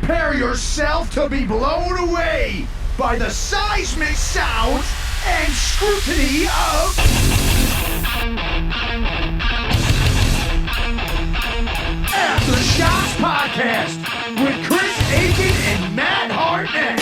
Prepare yourself to be blown away by the seismic sounds and scrutiny of Aftershocks Podcast with Chris Aiken and Matt Hartnett.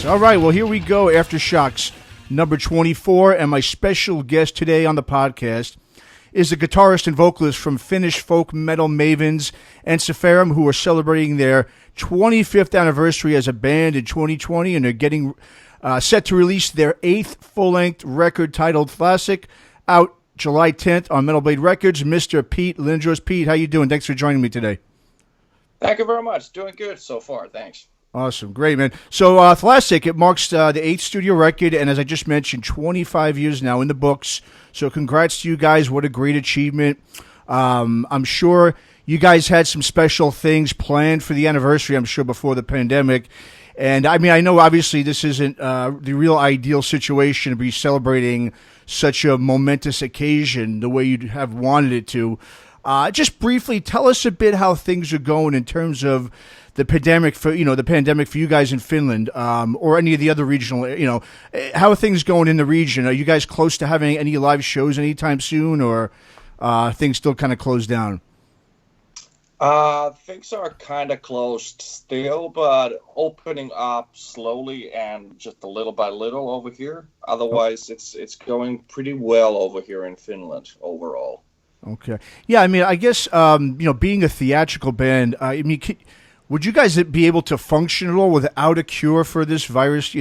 All right, well, here we go. Aftershocks number 24, and my special guest today on the podcast is the guitarist and vocalist from Finnish folk metal mavens Ensiferum, who are celebrating their 25th anniversary as a band in 2020, and they're getting set to release their 8th full-length record titled THALASSIC, out July 10th on Metal Blade Records. Mr. Petri Lindroos. Pete, how you doing? Thanks for joining me today. Thank you very much. Doing good so far. Thanks. Awesome. Great, man. So THALASSIC, it marks the 8th studio record, and as I just mentioned, 25 years now in the books. So congrats to you guys. What a great achievement. I'm sure you guys had some special things planned for the anniversary, I'm sure, before the pandemic. And, I mean, I know obviously this isn't the real ideal situation to be celebrating such a momentous occasion the way you'd have wanted it to. Just briefly, tell us a bit how things are going in terms of the pandemic for you guys in Finland, or any of the other regional, how are things going in the region? Are you guys close to having any live shows anytime soon, or things still kind of closed down? Things are kind of closed still, but opening up slowly and just a little by little over here. Otherwise, it's going pretty well over here in Finland overall. Okay. Yeah, I mean, I guess, being a theatrical band, would you guys be able to function at all without a cure for this virus,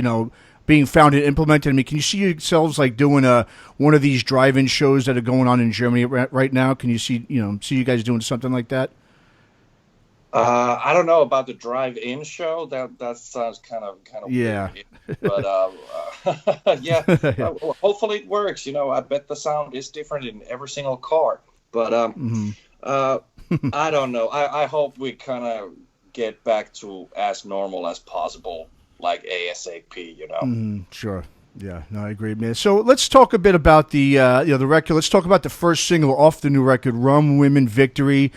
being found and implemented? I mean, can you see yourselves like doing one of these drive-in shows that are going on in Germany right now? Can you see you guys doing something like that? I don't know about the drive-in show. That sounds kind of yeah. Weird. But yeah, hopefully it works. I bet the sound is different in every single car. But I don't know. I hope we kind of get back to as normal as possible, like ASAP. Sure. Yeah, no, I agree, man. So let's talk a bit about the record. Let's talk about the first single off the new record, "Rum Women Victory."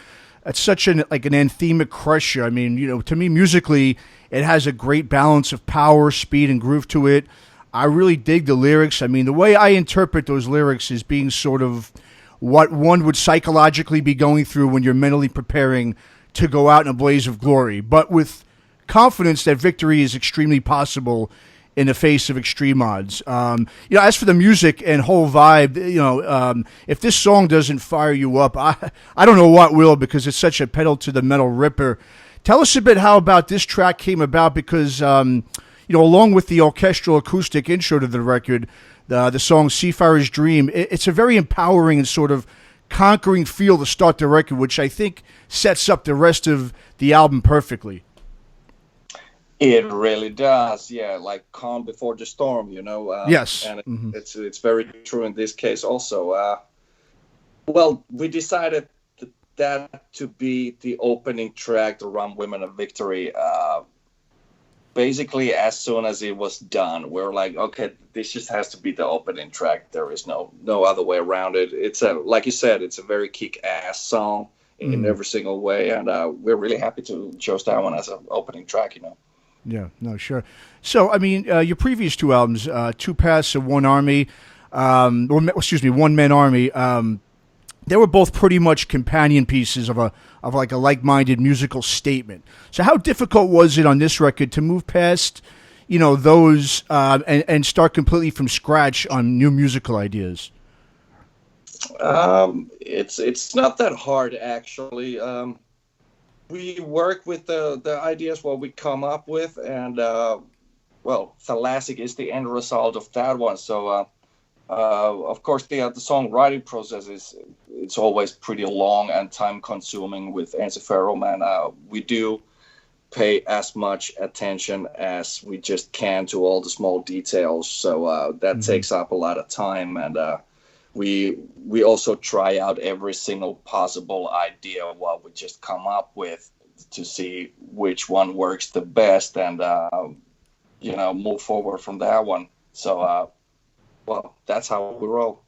It's such an anthemic crusher. I mean, to me, musically, it has a great balance of power, speed, and groove to it. I really dig the lyrics. I mean, the way I interpret those lyrics is being sort of what one would psychologically be going through when you're mentally preparing to go out in a blaze of glory, but with confidence that victory is extremely possible in the face of extreme odds. As for the music and whole vibe, if this song doesn't fire you up, I don't know what will, because it's such a pedal to the metal ripper. Tell us a bit how about this track came about, because, along with the orchestral acoustic intro to the record, the song Seafarer's Dream, it's a very empowering and sort of conquering feel to start the record, which I think sets up the rest of the album perfectly. It really does, yeah. Like calm before the storm, Yes, and it's very true in this case also. Well, we decided that to be the opening track, the "Rum Women of Victory." Basically, as soon as it was done, we're like, okay, this just has to be the opening track. There is no other way around it. It's like you said, it's a very kick-ass song in every single way, and we're really happy to choose that one as an opening track. Yeah, no, sure. So, I mean, your previous two albums, Two Paths and One Army, One Man Army, they were both pretty much companion pieces of a like-minded musical statement. So how difficult was it on this record to move past, those and start completely from scratch on new musical ideas? It's not that hard, actually. We work with the ideas what we come up with, and THALASSIC is the end result of that one. So of course the songwriting process it's always pretty long and time consuming with Ensiferum, and we do pay as much attention as we just can to all the small details. So that takes up a lot of time, and we also try out every single possible idea what we just come up with to see which one works the best, and move forward from that one. So well, that's how we roll.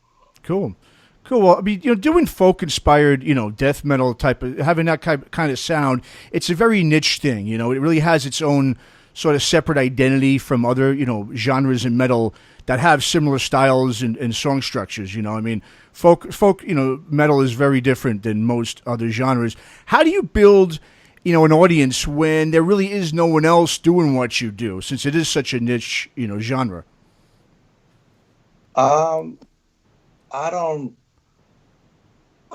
Cool. Cool. Well, I mean, doing folk-inspired, death metal type of, having that kind of sound, it's a very niche thing. It really has its own sort of separate identity from other, genres in metal that have similar styles and song structures. I mean, folk, metal is very different than most other genres. How do you build, an audience when there really is no one else doing what you do, since it is such a niche, genre? Um, I don't.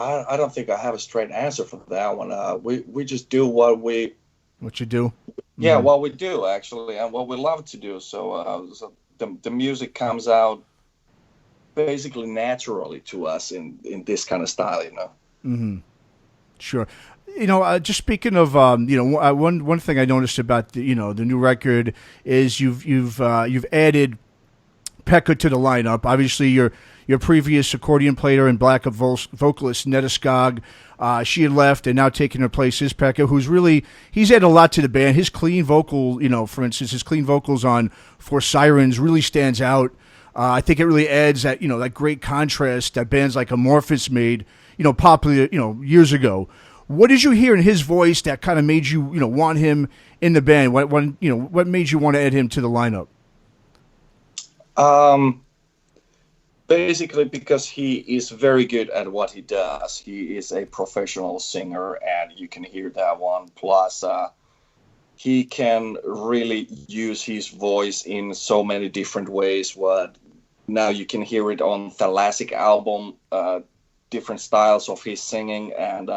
I don't think I have a straight answer for that one. We just do What you do? yeah, what we do actually, and what we love to do. So the music comes out basically naturally to us in this kind of style, Sure. Just speaking of, one thing I noticed about the new record is you've added Pekka to the lineup. Obviously, your previous accordion player and backup vocalist Netta Skog, she had left, and now taking her place is Pekka, he's added a lot to the band. His clean vocal, for instance, his clean vocals on For Sirens really stands out. I think it really adds that that great contrast that bands like Amorphis made, popular years ago. What did you hear in his voice that kind of made you want him in the band? What made you want to add him to the lineup? Basically because he is very good at what he does. He is a professional singer, and you can hear that one. Plus, he can really use his voice in so many different ways. What now you can hear it on THALASSIC album, different styles of his singing, and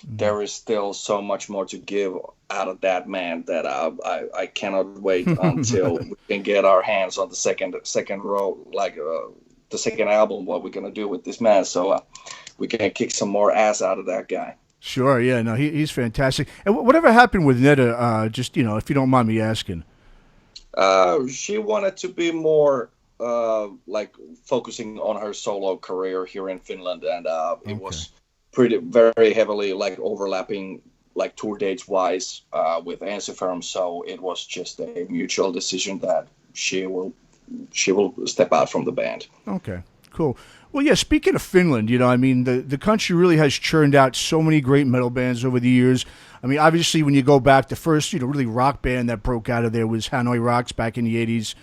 there is still so much more to give out of that man that I cannot wait until we can get our hands on the second row, like the second album, what we're gonna do with this man, so we can kick some more ass out of that guy. Sure, yeah, no, he's fantastic. And whatever happened with Netta, just if you don't mind me asking? She wanted to be more like focusing on her solo career here in Finland, and it was very heavily like overlapping, like tour dates wise, with Ensiferum. So it was just a mutual decision that she will step out from the band. Okay, cool. Well, yeah, speaking of Finland, I mean, the country really has churned out so many great metal bands over the years. I mean, obviously, when you go back, the first, really rock band that broke out of there was Hanoi Rocks back in the 80s.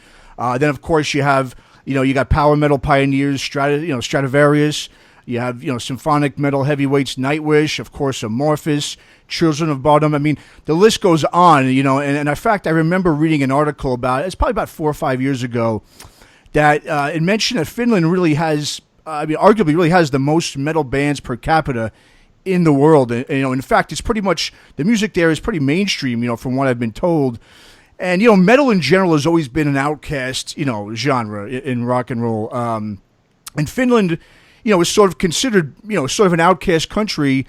Then, of course, you have, you got power metal pioneers, Stratovarius. You have, symphonic metal heavyweights, Nightwish, of course, Amorphis, Children of Bodom. I mean, the list goes on, and in fact, I remember reading an article it's probably about 4 or 5 years ago, that it mentioned that Finland really has, arguably really has the most metal bands per capita in the world. And, in fact, it's pretty much, the music there is pretty mainstream, from what I've been told. And, metal in general has always been an outcast, genre in rock and roll. And Finland, is sort of considered, sort of an outcast country,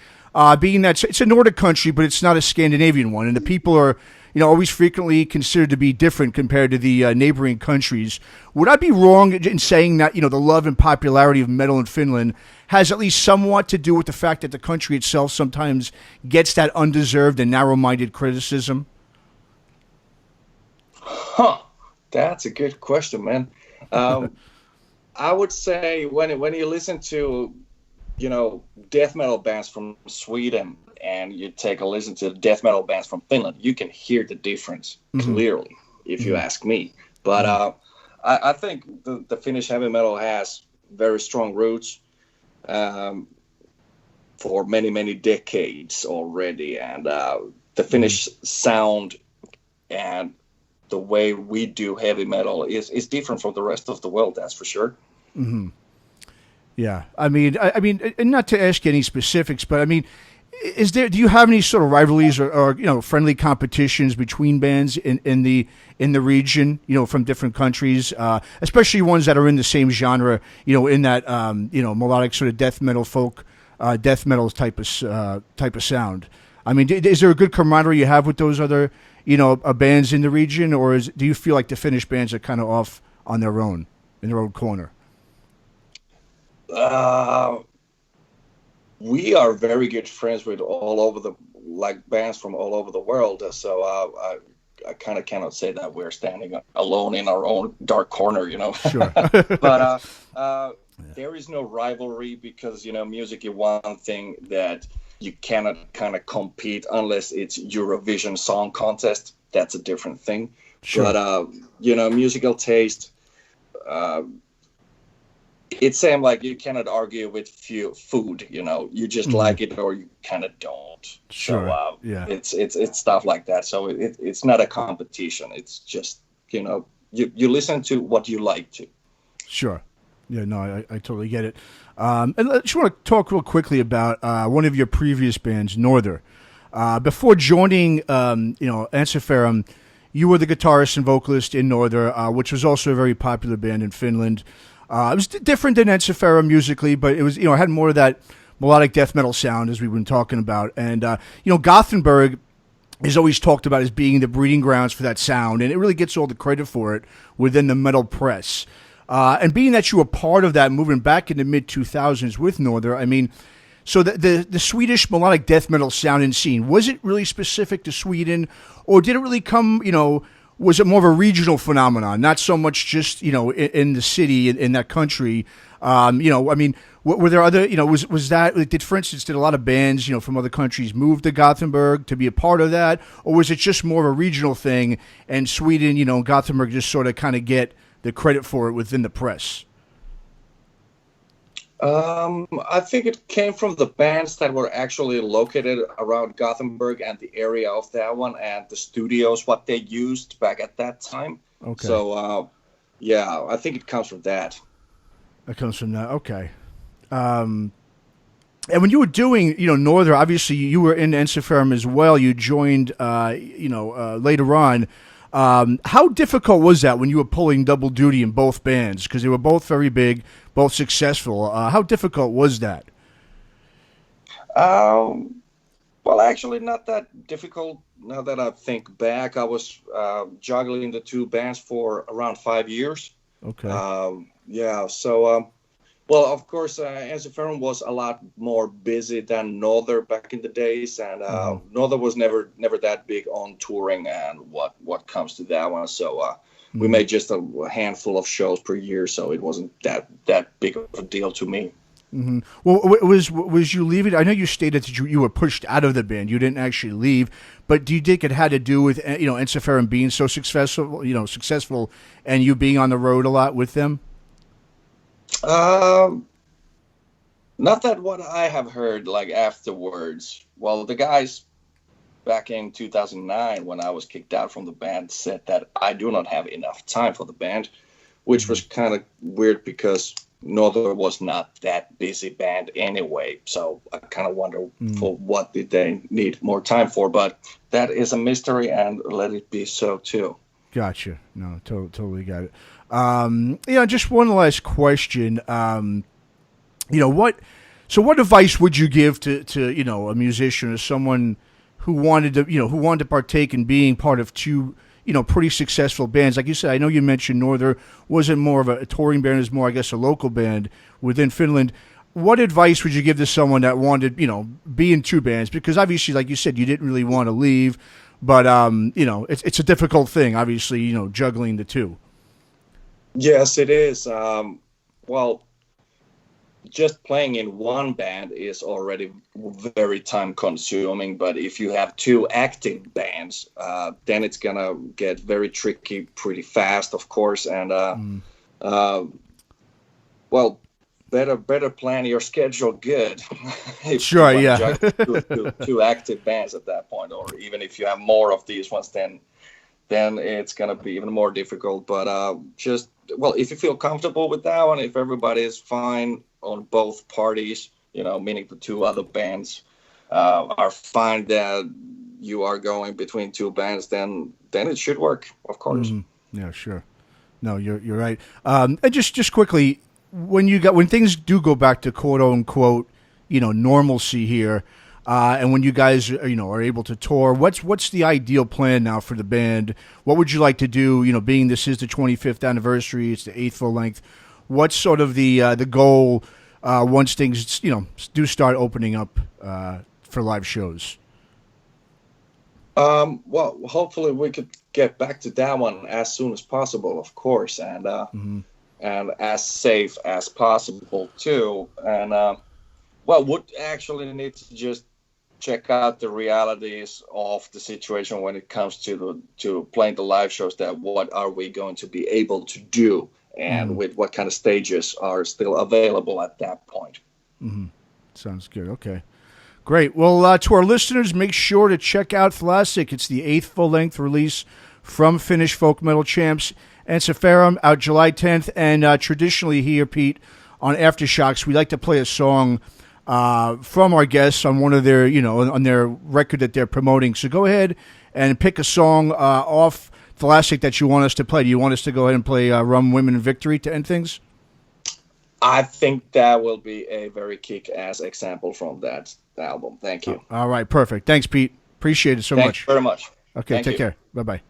being that it's a Nordic country, but it's not a Scandinavian one. And the people are, always frequently considered to be different compared to the neighboring countries. Would I be wrong in saying that, the love and popularity of metal in Finland has at least somewhat to do with the fact that the country itself sometimes gets that undeserved and narrow-minded criticism? That's a good question, man. I would say when you listen to, death metal bands from Sweden and you take a listen to the death metal bands from Finland, you can hear the difference clearly, if you ask me. But I think the Finnish heavy metal has very strong roots for many, many decades already. And the Finnish sound and the way we do heavy metal is different from the rest of the world, that's for sure. Mm-hmm. Yeah, I mean, and not to ask any specifics, but I mean, do you have any sort of rivalries or friendly competitions between bands in the region, from different countries, especially ones that are in the same genre, in that melodic sort of death metal, folk, death metal type of sound? I mean, is there a good camaraderie you have with those other bands in the region, or do you feel like the Finnish bands are kind of off on their own, in their own corner? We are very good friends with all over bands from all over the world. So I kind of cannot say that we're standing alone in our own dark corner, you know. Sure. But there is no rivalry because, you know, music is one thing that you cannot kind of compete unless it's Eurovision Song Contest. That's a different thing. Sure. But, you know, musical taste, it's same like you cannot argue with food, you know, you just like it or you kind of don't. Sure. So Yeah. it's stuff like that. So it's not a competition. It's just, you know, you listen to what you like to. Sure. Yeah, no, I totally get it. And I just want to talk real quickly about one of your previous bands, Norther. Before joining, Ensiferum, you were the guitarist and vocalist in Norther, which was also a very popular band in Finland. It was different than Ensiferum musically, but it was, it had more of that melodic death metal sound as we've been talking about. And, Gothenburg is always talked about as being the breeding grounds for that sound, and it really gets all the credit for it within the metal press. And being that you were part of that movement back in the mid-2000s with Norther, I mean, so the Swedish melodic death metal sound and scene, was it really specific to Sweden, or did it really come, was it more of a regional phenomenon, not so much just, in the city, in that country? I mean, were there other, was that, for instance, did a lot of bands, from other countries move to Gothenburg to be a part of that? Or was it just more of a regional thing and Sweden, Gothenburg just sort of kind of get the credit for it within the press? I think it came from the bands that were actually located around Gothenburg and the area of that one and the studios, what they used back at that time. Okay. So, yeah, I think it comes from that. It comes from that. Okay. And when you were doing, Norther, obviously you were in Ensiferum as well. You joined, later on. How difficult was that when you were pulling double duty in both bands? Because they were both very big, both successful. How difficult was that? Well, actually, not that difficult. Now that I think back, I was juggling the two bands for around 5 years. Okay. Yeah. So, well, of course, Ensiferum was a lot more busy than Norther back in the days, and Norther was never that big on touring and what comes to that one. So we made just a handful of shows per year, so it wasn't that big of a deal to me. Mm-hmm. Well, was you leaving? I know you stated that you were pushed out of the band. You didn't actually leave, but do you think it had to do with Ensiferum being so successful, and you being on the road a lot with them? Not that what I have heard like afterwards. Well, the guys back in 2009 when I was kicked out from the band said that I do not have enough time for the band, which was kind of weird because Norther was not that busy band anyway. So I kind of wonder for what did they need more time for, but that is a mystery and let it be so too. Gotcha. No, totally got it. Just one last question. What advice would you give to a musician or someone who wanted to partake in being part of two, pretty successful bands? Like you said, I know you mentioned Norther wasn't more of a touring band, it was more, I guess, a local band within Finland. What advice would you give to someone that wanted, be in two bands? Because obviously, like you said, you didn't really want to leave, but, it's a difficult thing, obviously, juggling the two. Yes, it is. Well, just playing in one band is already very time consuming, but if you have two active bands, then it's going to get very tricky pretty fast, of course. And, well, better plan your schedule good. If sure, you yeah. juggle two active bands at that point, or even if you have more of these ones, then it's going to be even more difficult. But if you feel comfortable with that one, if everybody is fine on both parties, meaning the two other bands are fine that you are going between two bands, then it should work, of course. Mm-hmm. Yeah, sure. No, you're right. And just quickly, when things do go back to quote unquote, normalcy here, and when you guys are able to tour, what's the ideal plan now for the band? What would you like to do? Being this is the 25th anniversary, it's the 8th full length. What's sort of the goal once things do start opening up for live shows? Well, hopefully we could get back to that one as soon as possible, of course, and as safe as possible too. And well, would actually need to just check out the realities of the situation when it comes to playing the live shows. That what are we going to be able to do, and with what kind of stages are still available at that point. Sounds good. Okay. Great. Well, to our listeners, make sure to check out THALASSIC. It's the 8th full-length release from Finnish folk metal champs. Ensiferum out July 10th. And traditionally here, Pete, on Aftershocks, we like to play a song from our guests on one of their, on their record that they're promoting. So go ahead and pick a song off THALASSIC that you want us to play. Do you want us to go ahead and play Rum, Women, and Victory to end things? I think that will be a very kick-ass example from that album. Thank you. All right, perfect. Thanks, Pete. Appreciate it so much. Thanks very much. Okay, take care. Bye-bye.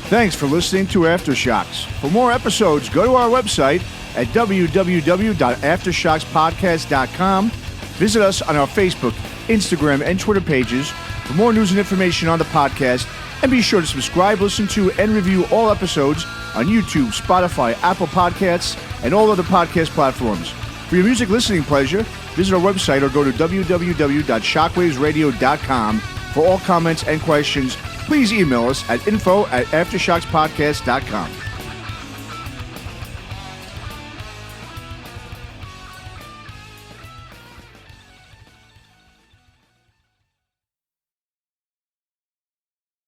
Thanks for listening to Aftershocks. For more episodes, go to our website at www.aftershockspodcast.com. Visit us on our Facebook, Instagram, and Twitter pages for more news and information on the podcast. And be sure to subscribe, listen to, and review all episodes on YouTube, Spotify, Apple Podcasts, and all other podcast platforms. For your music listening pleasure, visit our website or go to www.shockwavesradio.com. For all comments and questions, please email us at info@aftershockspodcast.com.